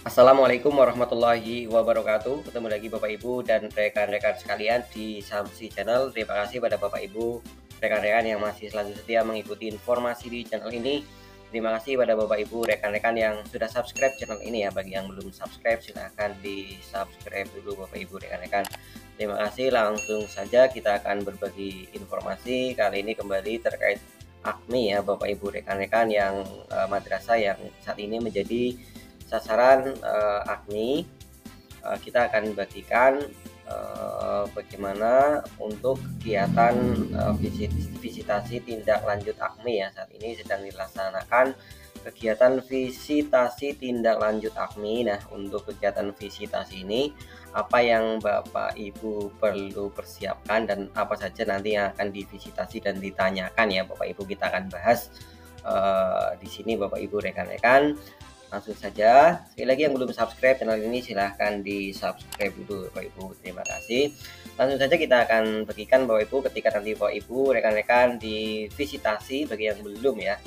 Assalamualaikum warahmatullahi wabarakatuh. Ketemu lagi Bapak Ibu dan rekan-rekan sekalian di Samsi Channel. Terima kasih pada Bapak Ibu, rekan-rekan yang masih selalu setia mengikuti informasi di channel ini. Terima kasih pada Bapak Ibu, rekan-rekan yang sudah subscribe channel ini ya. Bagi yang belum subscribe silahkan di subscribe dulu Bapak Ibu, rekan-rekan. Terima kasih, langsung saja kita akan berbagi informasi kali ini kembali terkait AKMI ya Bapak Ibu, rekan-rekan yang madrasah yang saat ini menjadi sasaran AKMI. Kita akan bagikan bagaimana untuk kegiatan visitasi tindak lanjut AKMI ya. Saat ini sedang dilaksanakan kegiatan visitasi tindak lanjut AKMI. Nah, untuk kegiatan visitasi ini apa yang Bapak Ibu perlu persiapkan dan apa saja nanti yang akan divisitasi dan ditanyakan ya Bapak Ibu, kita akan bahas di sini Bapak Ibu, rekan-rekan. Langsung saja, sekali lagi yang belum subscribe channel ini silahkan di subscribe dulu Bapak Ibu, terima kasih. Langsung saja kita akan bagikan Bapak Ibu ketika nanti Bapak Ibu rekan-rekan di visitasi. Bagi yang belum ya,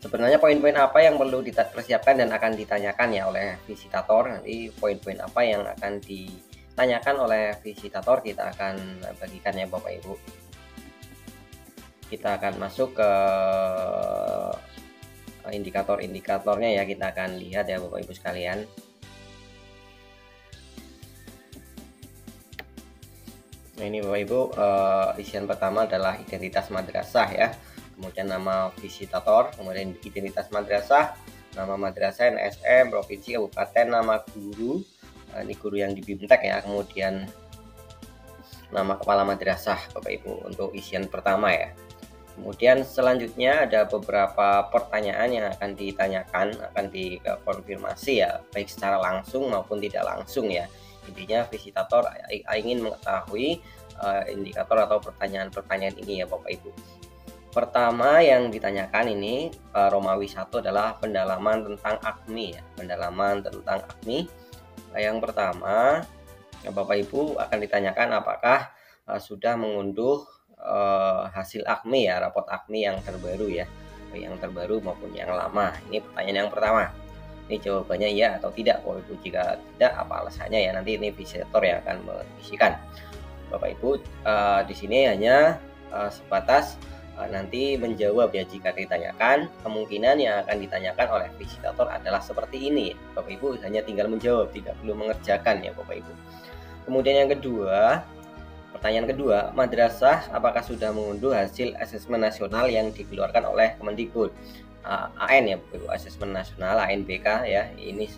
sebenarnya poin-poin apa yang perlu dipersiapkan dan akan ditanyakan ya oleh visitator. Nanti poin-poin apa yang akan ditanyakan oleh visitator kita akan bagikan ya Bapak Ibu. Kita akan masuk ke indikator-indikatornya ya, kita akan lihat ya Bapak Ibu sekalian. Nah, ini Bapak Ibu, isian pertama adalah identitas madrasah ya, kemudian nama visitator, kemudian identitas madrasah, nama madrasah, NSM, provinsi, kabupaten, nama guru, ini guru yang di BIMTEK ya, kemudian nama kepala madrasah Bapak Ibu untuk isian pertama ya. Kemudian selanjutnya ada beberapa pertanyaan yang akan ditanyakan, akan dikonfirmasi ya, baik secara langsung maupun tidak langsung ya. Intinya visitator ingin mengetahui indikator atau pertanyaan-pertanyaan ini ya Bapak Ibu. Pertama yang ditanyakan ini Romawi 1 adalah pendalaman tentang AKMI ya, pendalaman tentang AKMI. Yang pertama Bapak Ibu akan ditanyakan apakah sudah mengunduh hasil AKMI ya, raport AKMI yang terbaru ya, yang terbaru maupun yang lama. Ini pertanyaan yang pertama. Ini jawabannya iya atau tidak Bapak Ibu. Jika tidak, apa alasannya ya, nanti ini visitator yang akan mengisikan Bapak Ibu. Di sini hanya sebatas nanti menjawab ya. Jika ditanyakan, kemungkinan yang akan ditanyakan oleh visitator adalah seperti ini Bapak Ibu, hanya tinggal menjawab, tidak perlu mengerjakan ya Bapak Ibu. Kemudian yang kedua, pertanyaan kedua, madrasah apakah sudah mengunduh hasil asesmen nasional yang dikeluarkan oleh Kemendikbud AN ya Bapak Ibu, asesmen nasional ANBK ya, ini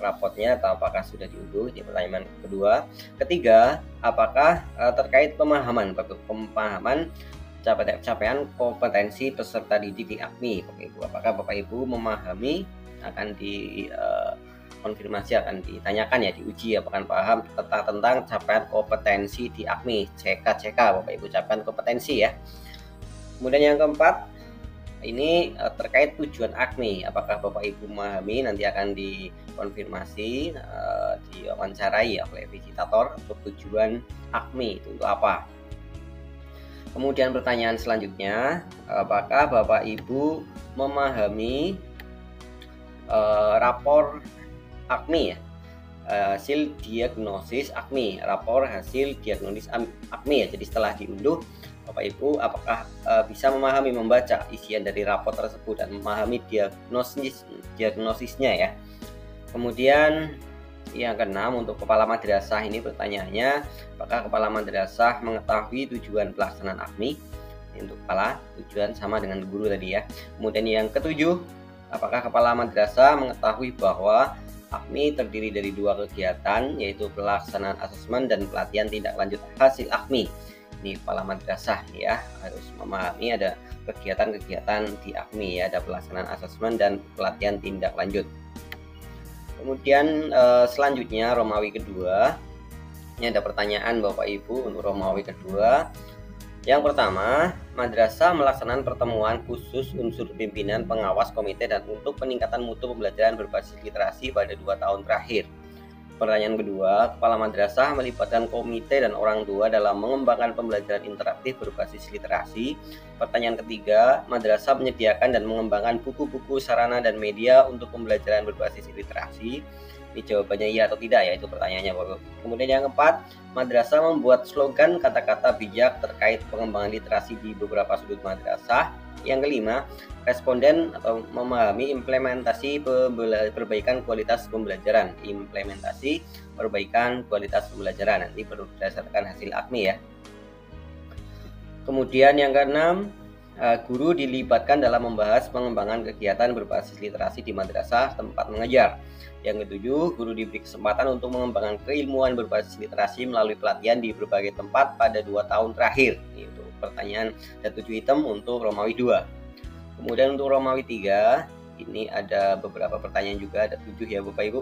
raportnya atau apakah sudah diunduh. Ini pertanyaan kedua. Ketiga, apakah terkait pemahaman Bapak Ibu, pemahaman capaian kompetensi peserta didik di AKMI Bapak Ibu, apakah Bapak Ibu memahami, akan konfirmasi, akan ditanyakan ya, diuji apakah paham tentang capaian kompetensi di AKMI, CK Bapak Ibu, capaian kompetensi ya. Kemudian yang keempat, ini terkait tujuan AKMI, apakah Bapak Ibu memahami, nanti akan dikonfirmasi, diwawancarai oleh visitator untuk tujuan AKMI itu untuk apa. Kemudian pertanyaan selanjutnya, apakah Bapak Ibu memahami rapor AKMI ya, hasil diagnosis AKMI, rapor hasil diagnosis AKMI ya. Jadi setelah diunduh Bapak Ibu, apakah bisa memahami, membaca isian dari rapor tersebut dan memahami diagnosisnya ya. Kemudian yang keenam, untuk kepala madrasah ini pertanyaannya, apakah kepala madrasah mengetahui tujuan pelaksanaan AKMI? Untuk kepala, tujuan sama dengan guru tadi ya. Kemudian yang ketujuh, apakah kepala madrasah mengetahui bahwa AKMI terdiri dari dua kegiatan, yaitu pelaksanaan asesmen dan pelatihan tindak lanjut hasil AKMI. Ini kepala madrasah ya, harus memahami ada kegiatan-kegiatan di AKMI ya, ada pelaksanaan asesmen dan pelatihan tindak lanjut. Kemudian selanjutnya Romawi kedua, ini ada pertanyaan Bapak Ibu untuk Romawi kedua. Yang pertama, madrasah melaksanakan pertemuan khusus unsur pimpinan, pengawas, komite dan untuk peningkatan mutu pembelajaran berbasis literasi pada 2 tahun terakhir. Pertanyaan kedua, kepala madrasah melibatkan komite dan orang tua dalam mengembangkan pembelajaran interaktif berbasis literasi. Pertanyaan ketiga, madrasah menyediakan dan mengembangkan buku-buku, sarana, dan media untuk pembelajaran berbasis literasi. Ini jawabannya iya atau tidak ya, itu pertanyaannya Bapak. Kemudian yang keempat, madrasah membuat slogan kata-kata bijak terkait pengembangan literasi di beberapa sudut madrasah. Yang kelima, responden atau memahami implementasi perbaikan kualitas pembelajaran. Implementasi perbaikan kualitas pembelajaran nanti berdasarkan hasil AKMI ya. Kemudian yang keenam, guru dilibatkan dalam membahas pengembangan kegiatan berbasis literasi di madrasah tempat mengajar. Yang ketujuh, guru diberi kesempatan untuk mengembangkan keilmuan berbasis literasi melalui pelatihan di berbagai tempat pada 2 tahun terakhir. Ini untuk pertanyaan dan 7 item untuk Romawi 2. Kemudian untuk Romawi 3, ini ada beberapa pertanyaan juga, ada 7 ya Bapak Ibu.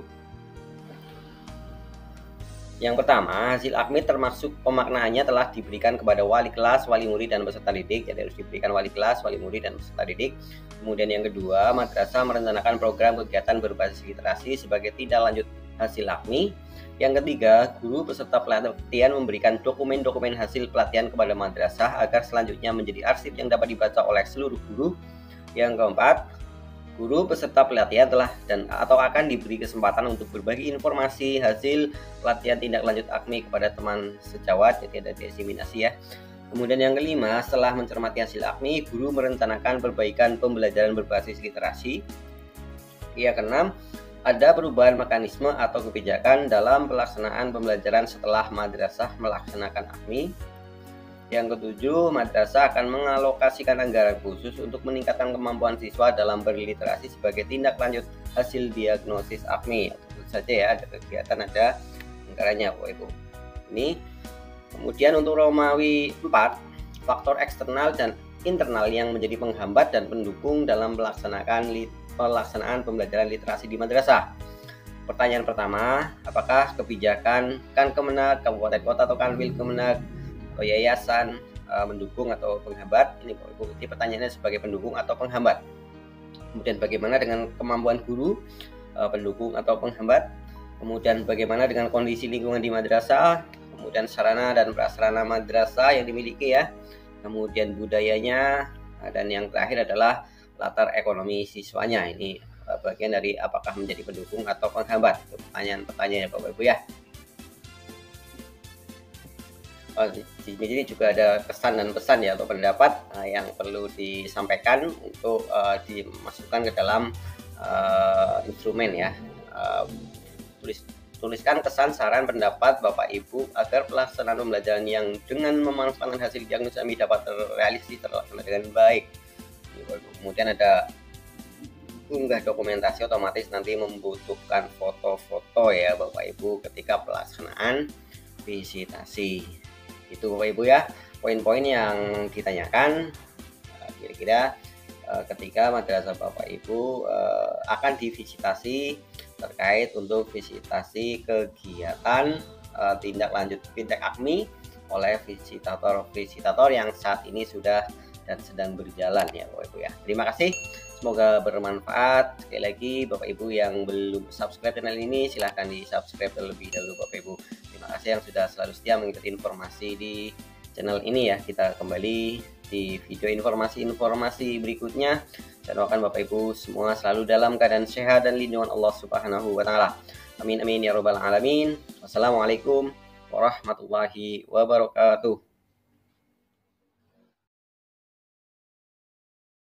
Yang pertama, hasil AKMI termasuk pemaknaannya telah diberikan kepada wali kelas, wali murid, dan peserta didik. Jadi harus diberikan wali kelas, wali murid, dan peserta didik. Kemudian yang kedua, madrasah merencanakan program kegiatan berbasis literasi sebagai tindak lanjut hasil AKMI. Yang ketiga, guru peserta pelatihan memberikan dokumen-dokumen hasil pelatihan kepada madrasah agar selanjutnya menjadi arsip yang dapat dibaca oleh seluruh guru. Yang keempat, guru peserta pelatihan telah dan atau akan diberi kesempatan untuk berbagi informasi hasil pelatihan tindak lanjut AKMI kepada teman sejawat, jadi ada diseminasi ya. Kemudian yang kelima, setelah mencermati hasil AKMI, guru merencanakan perbaikan pembelajaran berbasis literasi. Yang keenam, ada perubahan mekanisme atau kebijakan dalam pelaksanaan pembelajaran setelah madrasah melaksanakan AKMI. Yang ketujuh, madrasah akan mengalokasikan anggaran khusus untuk meningkatkan kemampuan siswa dalam berliterasi sebagai tindak lanjut hasil diagnosis AKMI. Tentu saja ya, ada kegiatan, ada anggarannya Bapak Ibu. Ini kemudian untuk Romawi 4, faktor eksternal dan internal yang menjadi penghambat dan pendukung dalam pelaksanaan pembelajaran literasi di madrasah. Pertanyaan pertama, apakah kebijakan Kemenag, kabupaten kota atau Kanwil Kemenag atau yayasan mendukung atau penghambat? Ini pertanyaannya sebagai pendukung atau penghambat. Kemudian bagaimana dengan kemampuan guru, pendukung atau penghambat? Kemudian bagaimana dengan kondisi lingkungan di madrasah? Kemudian sarana dan prasarana madrasah yang dimiliki ya. Kemudian budayanya, dan yang terakhir adalah latar ekonomi siswanya. Ini bagian dari apakah menjadi pendukung atau penghambat. Itu pertanyaan-pertanyaannya Bapak Ibu ya. Di sini juga ada kesan dan pesan ya atau pendapat yang perlu disampaikan untuk dimasukkan ke dalam instrumen ya. Tuliskan kesan, saran, pendapat Bapak Ibu agar pelaksanaan pembelajaran yang dengan memanfaatkan hasil diagnosis AKMI dapat terlaksana dengan baik. Kemudian ada unggah dokumentasi, otomatis nanti membutuhkan foto-foto ya Bapak Ibu ketika pelaksanaan visitasi. Itu Bapak Ibu ya, poin-poin yang ditanyakan kira-kira ketika madrasah Bapak Ibu akan divisitasi terkait untuk visitasi kegiatan tindak lanjut fintech AKMI oleh visitator yang saat ini sudah dan sedang berjalan ya Bapak Ibu ya. Terima kasih, semoga bermanfaat. Sekali lagi Bapak Ibu yang belum subscribe channel ini, silahkan di subscribe terlebih dahulu Bapak Ibu. Terima kasih yang sudah selalu setia mengikuti informasi di channel ini ya. Kita kembali di video informasi-informasi berikutnya. Dan doakan Bapak Ibu semua selalu dalam keadaan sehat dan lindungan Allah Subhanahu wa taala. Amin amin ya rabbal alamin. Wassalamualaikum warahmatullahi wabarakatuh.